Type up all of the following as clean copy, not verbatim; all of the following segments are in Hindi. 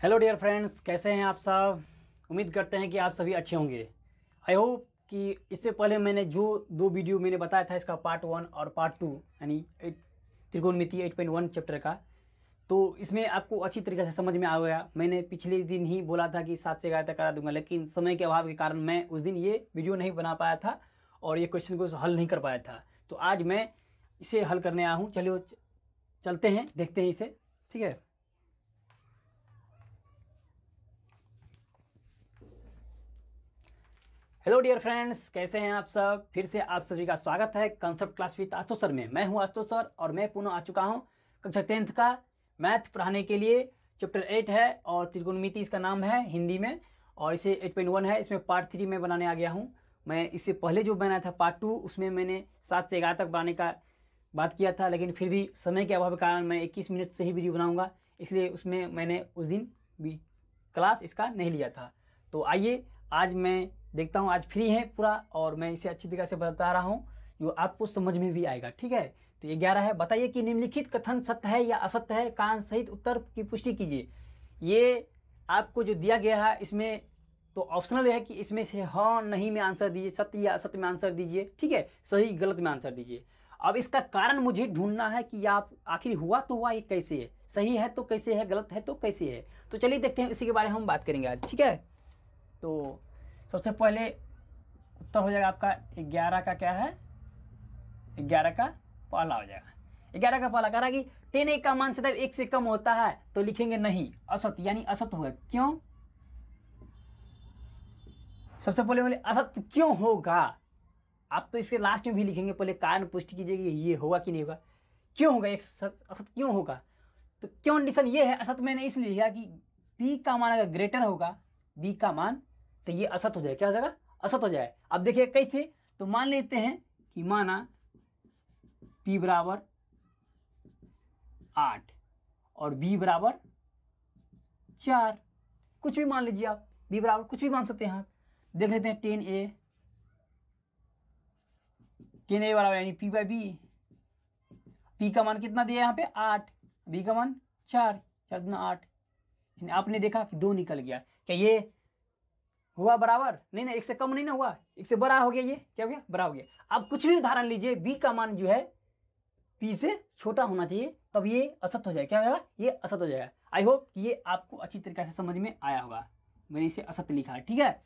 हेलो डियर फ्रेंड्स, कैसे हैं आप सब। उम्मीद करते हैं कि आप सभी अच्छे होंगे। आई होप कि इससे पहले मैंने जो दो वीडियो मैंने बताया था, इसका पार्ट 1 और पार्ट 2 यानी त्रिकोणमिति 8.1 चैप्टर का, तो इसमें आपको अच्छी तरीके से समझ में आ गया। मैंने पिछले दिन ही बोला था कि 7 से 11 तक करा दूंगा, लेकिन समय के अभाव के कारण मैं उस दिन ये वीडियो नहीं बना पाया था और ये क्वेश्चन को हल नहीं कर पाया था। तो आज मैं इसे हल करने आया हूँ। चलिए चलते हैं, देखते हैं इसे। ठीक है। हेलो डियर फ्रेंड्स, कैसे हैं आप सब। फिर से आप सभी का स्वागत है concept class with Ashutosh sir में। मैं हूं आशुतोष सर और मैं पुनः आ चुका हूं कक्षा 10th का मैथ पढ़ाने के लिए। चैप्टर 8 है और त्रिकोणमिति इसका नाम है हिंदी में, और इसे 8.1 है। इसमें पार्ट 3 में बनाने आ गया हूं। मैं इससे पहले जो बनाया था पार्ट 2, उसमें मैंने 7 से 11 तक बनाने का बात किया था, लेकिन फिर भी समय के अभाव के कारण मैं 21 मिनट से ही वीडियो बनाऊँगा, इसलिए उसमें मैंने उस दिन भी क्लास इसका नहीं लिया था। तो आइए आज मैं देखता हूँ, आज फ्री है पूरा और मैं इसे अच्छी तरीके से बता रहा हूँ जो आपको समझ में भी आएगा। ठीक है। तो ये 11 है। बताइए कि निम्नलिखित कथन सत्य है या असत्य है। कारण सहित उत्तर की पुष्टि कीजिए। ये आपको जो दिया गया है इसमें तो ऑप्शनल है कि इसमें से हाँ नहीं में आंसर दीजिए, सत्य या असत्य में आंसर दीजिए। ठीक है, सही गलत में आंसर दीजिए। अब इसका कारण मुझे ढूंढना है कि आप आखिर हुआ तो हुआ ये कैसे है, सही है तो कैसे है, गलत है तो कैसे है। तो चलिए देखते हैं, इसी के बारे में हम बात करेंगे आज। ठीक है। तो सबसे पहले उत्तर हो जाएगा आपका 11 का क्या है, 11 का पहला हो जाएगा। 11 का पहला कह रहा है कि 10a का मान सदैव 1 से कम होता है, तो लिखेंगे नहीं, असत्य, यानी असत्य होगा। क्यों? सबसे पहले बोले असत्य क्यों होगा। आप तो इसके लास्ट में भी लिखेंगे, पहले कारण पुष्टि कीजिए कि ये होगा कि नहीं होगा, क्यों होगा, एक असत्य क्यों होगा। तो क्यों कंडीशन ये है, असत्य मैंने इसलिए लिखा कि p का मान अगर ग्रेटर होगा b का मान तो ये असत हो जाए। क्या हो जाएगा? असत हो जाए। अब देखिए कैसे, तो मान लेते हैं कि माना p बराबर 8 और b बराबर 4, कुछ भी मान लीजिए आप, b बराबर कुछ भी मान सकते हैं आप। देख लेते हैं 10a बराबर यानी p बाई b। p का मान कितना दिया यहाँ पे 8, b का मान 4, 4 दूना 8। आपने देखा कि 2 निकल गया। क्या ये हुआ बराबर? नहीं, 1 से कम नहीं ना हुआ, 1 से बड़ा हो गया। ये क्या हो गया? बड़ा हो गया। अब कुछ भी उदाहरण लीजिए, b का मान जो है p से छोटा होना चाहिए, तब ये असत हो जाए। क्या हो जाएगा? ये असत हो जाएगा। आई होप कि ये आपको अच्छी तरीके से समझ में आया होगा। मैंने इसे असत लिखा है। ठीक है।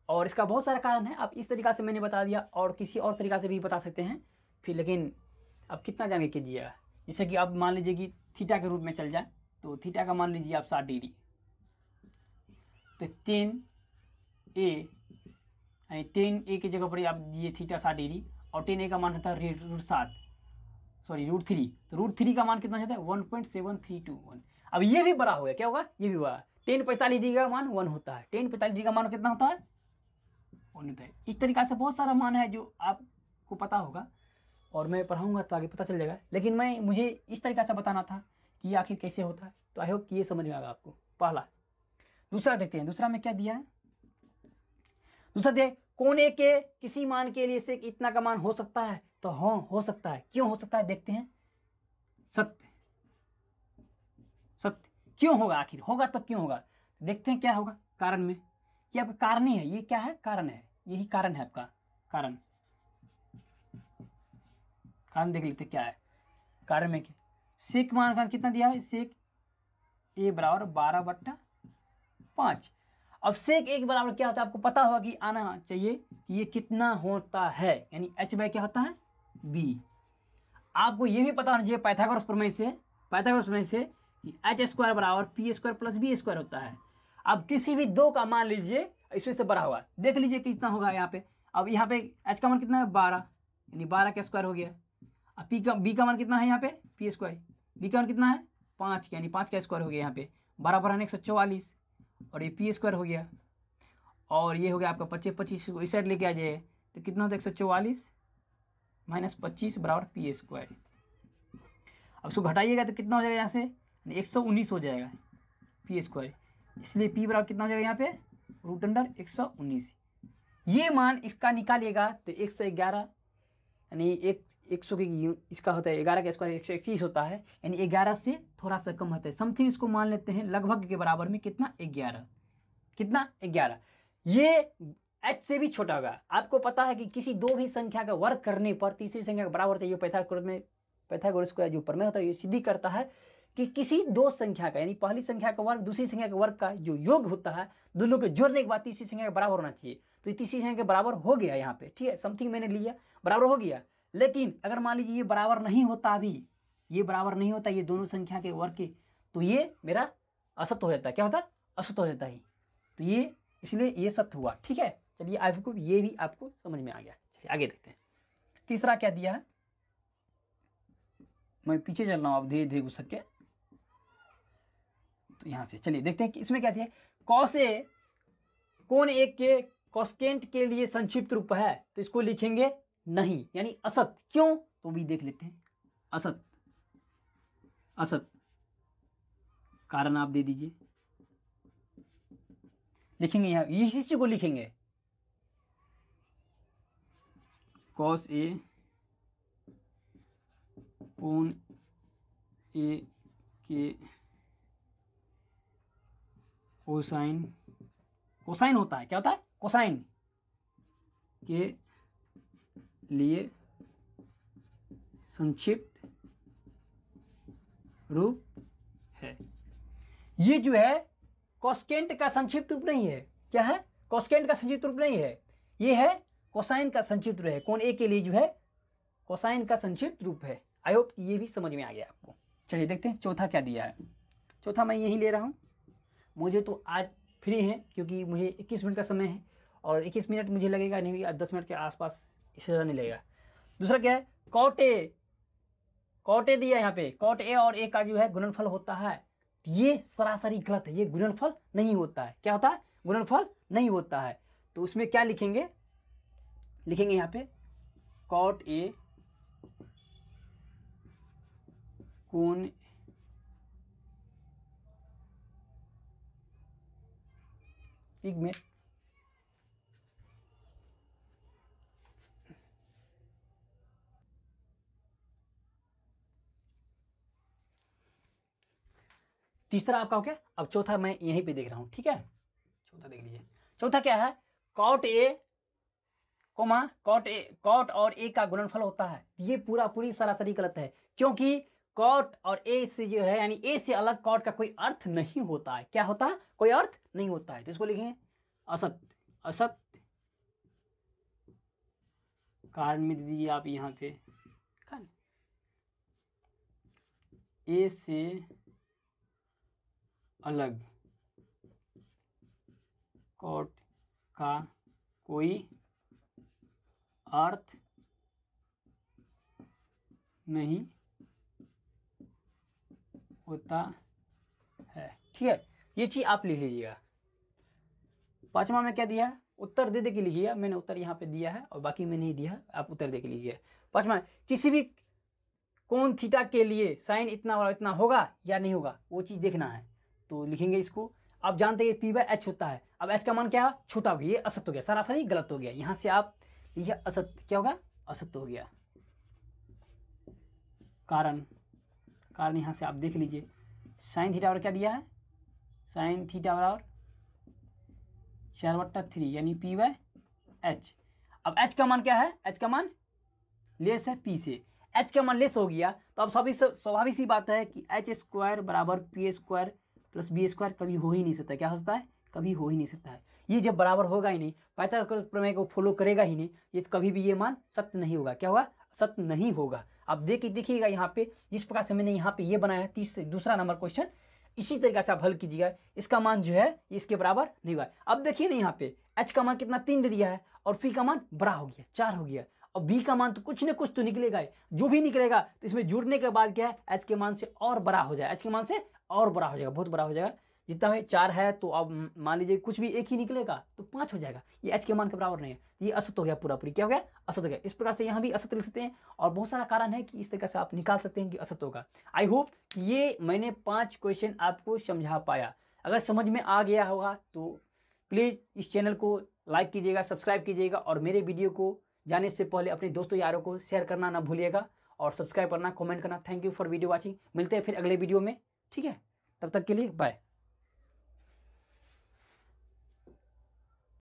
और इसका बहुत सारा कारण है, आप इस तरीका से मैंने बता दिया और किसी और तरीका से भी बता सकते हैं फिर, लेकिन अब कितना जाने कीजिएगा। जैसे कि आप मान लीजिए कि थीटा के रूप में चल जाए, तो थीटा का मान लीजिए आप 60 डिग्री, तो 10a यानी 10a की जगह पर आप दिए थीटा 60 डिग्री, और 10a का मान होता है √3। तो √3 का मान कितना होता है? 1.7321। अब ये भी बड़ा हो गया। क्या होगा? ये भी बड़ा। 1045 डिग्री का मान 1 होता है। 1045 डिग्री का मान कितना होता है? 1 होता है। इस तरीका से बहुत सारा मान है जो आपको पता होगा और मैं पढ़ाऊँगा तो आगे पता चल जाएगा, लेकिन मुझे इस तरीका से बताना था कि आखिर कैसे होता है। तो आई होप कि ये समझ में आएगा आपको। पहला। दूसरा देखते हैं, दूसरा में क्या दिया है। दूसरा दिया कोने के किसी मान के लिए सेक इतना का मान हो सकता है, तो हाँ हो सकता है। क्यों हो सकता है देखते हैं। सत्य, सत्य क्यों होगा, आखिर होगा तो क्यों होगा। देखते हैं क्या होगा कारण में। ये आपका कारण ही है। ये क्या है? कारण है। यही कारण है आपका कारण। कारण देख लेते क्या है कारण में। क्या सेक मान का कितना दिया है? सेक a बराबर 12/5। अब सेक 1 बराबर क्या होता है आपको पता होगा कि आना चाहिए कि ये कितना होता है, यानी h बाई क्या होता है? b। आपको ये भी पता होना चाहिए पाइथागोरस प्रमेय से कि h² बराबर p² प्लस b² होता है। अब किसी भी दो का मान लीजिए इसमें से बड़ा होगा, देख लीजिए कितना होगा यहाँ पे। अब यहाँ पे h का मान कितना है? 12, यानी 12 का स्क्वायर हो गया। अब b का मान कितना है यहाँ पे? p²। b का मान कितना है? 5, यानी 5 का स्क्वायर हो गया। यहाँ पे 12 बराबर 144 और ये p² हो गया, और ये हो गया आपका 25 को इस साइड लेके आ जाए तो कितना होता है? 144 माइनस 25 बराबर p²। अब इसको घटाइएगा तो कितना हो जाएगा? यहाँ से 119 हो जाएगा p²। इसलिए p बराबर कितना हो जाएगा यहाँ पे? √119। ये मान इसका निकालिएगा तो 111 यानी 100 की इसका होता है 11 का स्क्वायर 121 होता है, यानी 11 से थोड़ा सा कम होता है, समथिंग इसको मान लेते हैं लगभग के बराबर में कितना 11, कितना 11। ये h से भी छोटा होगा। आपको पता है कि किसी दो भी संख्या का वर्ग करने पर तीसरी संख्या का बराबर होता है। ये पाइथागोरस का जो प्रमेय होता है ये सिद्धि करता है कि किसी दो संख्या का, यानी पहली संख्या का वर्ग दूसरी संख्या के वर्ग का जो योग होता है, दोनों के जोड़ने के बाद तीसरी संख्या के बराबर होना चाहिए। तो ये तीसरी संख्या के बराबर हो गया यहाँ पे, ठीक है, समथिंग मैंने लिया बराबर हो गया। लेकिन अगर मान लीजिए ये बराबर नहीं होता, अभी ये बराबर नहीं होता ये दोनों संख्या के वर्ग के, तो ये मेरा असत्य हो जाता है। क्या होता है? असत्य हो जाता है। तो ये इसलिए ये सत्य हुआ, ठीक है। चलिए आपको ये भी आपको समझ में आ गया। चलिए आगे देखते हैं। तीसरा क्या दिया है, मैं पीछे चल रहा हूँ, आप धीरे धीरे घुस सके। तो यहाँ से चलिए देखते हैं कि इसमें क्या दिया है। कॉस ए कोण एक के कॉस्टेंट के लिए संक्षिप्त रूप है, तो इसको लिखेंगे नहीं, यानी असत। क्यों? तो भी देख लेते हैं। असत, असत कारण आप दे दीजिए, लिखेंगे यहाँ इसी चीज को लिखेंगे, कॉस ए कोण ए के कोसाइन, कोसाइन होता है, क्या होता है? कोसाइन के लिए संक्षिप्त रूप है। ये जो है कोसेकेंट का संक्षिप्त रूप नहीं है। क्या है? कोसेकेंट का संक्षिप्त रूप नहीं है, ये है कोसाइन का संक्षिप्त रूप है। कोण ए के लिए जो है कोसाइन का संक्षिप्त रूप है। आई होप कि ये भी समझ में आ गया आपको। चलिए देखते हैं चौथा क्या दिया है। चौथा मैं यही ले रहा हूँ, मुझे तो आज फ्री है क्योंकि मुझे 21 मिनट का समय है और 21 मिनट मुझे लगेगा नहीं, 10 मिनट के आसपास, इससे ज़्यादा नहीं लगेगा। दूसरा क्या है? कॉट ए, कॉट ए दिया यहाँ पे, कॉट ए और ए का जो है गुणनफल होता है। ये सरासरी गलत है, ये गुणनफल नहीं होता है। क्या होता है? गुणनफल नहीं होता है। तो उसमें क्या लिखेंगे? लिखेंगे यहाँ पे कॉट ए कोण एक मिनट, तीसरा आपका हो गया। अब चौथा मैं यहीं पे देख रहा हूं, ठीक है। चौथा देख लीजिए। चौथा क्या है? Cot A comma cot A, cot और ए का गुणनफल होता है। ये पूरी सरासरी गलत है, क्योंकि कॉट और ए से जो है, यानी ए से अलग कॉट का कोई अर्थ नहीं होता है। क्या होता है? कोई अर्थ नहीं होता है। तो इसको लिखेंगे असत्य, असत्य कारण में दे दीजिए आप यहाँ पे, ए से अलग कॉट का कोई अर्थ नहीं होता है, ठीक है। ये चीज आप लिख लीजिएगा। पांचवा में क्या दिया है? उत्तर दे के लिखिएगा। मैंने उत्तर यहाँ पे दिया है और बाकी में नहीं दिया, आप उत्तर दे के लिखिए। पांचवा, किसी भी कोण थीटा के लिए साइन इतना और इतना होगा या नहीं होगा, वो चीज़ देखना है। तो लिखेंगे इसको। आप जानते हैं पी बाय एच होता है। अब एच का मान क्या है? छोटा हो गया, ये असत्य हो गया, सरासरी गलत हो गया। यहाँ से आप लिखिए असत्य, क्या होगा? असत्य हो गया। कारण, कारण यहाँ से आप देख लीजिए, साइन थीटा और क्या दिया है? साइन थीटा बराबर 4/3 यानी पी बाय एच। अब एच का मान क्या है? एच का मान लेस है पी से। एच का मान लेस हो गया तो अब स्वाभाविक सी बात है कि एच स्क्वायर बराबर P square plus B square कभी हो ही नहीं सकता। क्या हो सकता है? कभी हो ही नहीं सकता है। ये जब बराबर होगा ही नहीं, पाइथागोरस प्रमेय को फॉलो करेगा ही नहीं, ये कभी भी ये मान सत्य नहीं होगा। क्या होगा? सत्य नहीं होगा। आप देखिएगा यहाँ पे जिस प्रकार से मैंने यहाँ पे ये बनाया है, दूसरा नंबर क्वेश्चन, इसी तरीके से आप हल कीजिएगा। इसका मान जो है इसके बराबर नहीं होगा। अब देखिए ना यहाँ पे एच का मान कितना 3 दे दिया है और फी का मान बड़ा हो गया 4 हो गया, और बी का मान तो कुछ न कुछ तो निकलेगा ही। जो भी निकलेगा तो इसमें जुड़ने के बाद क्या है? एच के मान से और बड़ा हो जाएगा, एच के मान से और बड़ा हो जाएगा, बहुत बड़ा हो जाएगा। जितना है 4 है तो अब मान लीजिए कुछ भी एक ही निकलेगा तो 5 हो जाएगा। ये एच के मान के बराबर नहीं है, ये असत्य हो गया पूरी। क्या हो गया? असत्य हो गया। इस प्रकार से यहाँ भी असत्य लिख सकते हैं और बहुत सारा कारण है कि इस तरीके से आप निकाल सकते हैं कि असत्य होगा। आई होप ये मैंने 5 क्वेश्चन आपको समझा पाया। अगर समझ में आ गया होगा तो प्लीज़ इस चैनल को लाइक कीजिएगा, सब्सक्राइब कीजिएगा और मेरे वीडियो को जाने से पहले अपने दोस्तों यारों को शेयर करना ना भूलिएगा और सब्सक्राइब करना, कमेंट करना। Thank you for video watching. मिलते हैं फिर अगले वीडियो में, ठीक है? तब तक के लिए बाय।